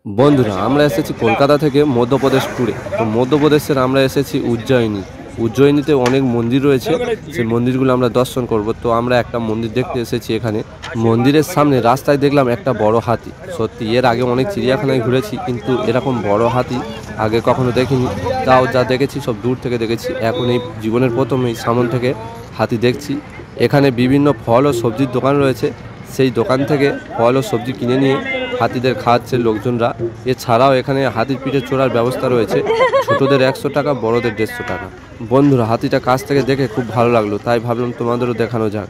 বন্ধুরা আমরা এসেছি কলকাতা থেকে মধ্যপ্রদেশ ট্যুরে। তো মধ্যপ্রদেশের আমরা এসেছি উজ্জয়িনী। উজ্জয়িনীতে অনেক মন্দির রয়েছে, সেই মন্দিরগুলো আমরা দর্শন করব। তো আমরা একটা মন্দির দেখতে এসেছি এখানে। মন্দিরের সামনে রাস্তায় দেখলাম একটা বড় হাতি। সত্যি এর আগে অনেক চিড়িয়াখানায় ঘুরেছি, কিন্তু এরকম বড় হাতি আগে কখনো দেখিনি। তাও যা দেখেছি সব দূর থেকে দেখেছি, এখন এই জীবনের প্রথম এই সামনে থেকে হাতি দেখছি। এখানে বিভিন্ন ফল ও সবজির দোকান রয়েছে, সেই দোকান থেকে ফল ও সবজি কিনে নিয়ে হাতিদের খাওয়াচ্ছে লোকজনরা। এছাড়াও এখানে হাতির পিঠে চড়ার ব্যবস্থা রয়েছে, ছোটদের 100 টাকা, বড়দের 150 টাকা। বন্ধুরা হাতিটা কাছ থেকে দেখে খুব ভালো লাগলো, তাই ভাবলাম তোমাদেরও দেখানো যাক।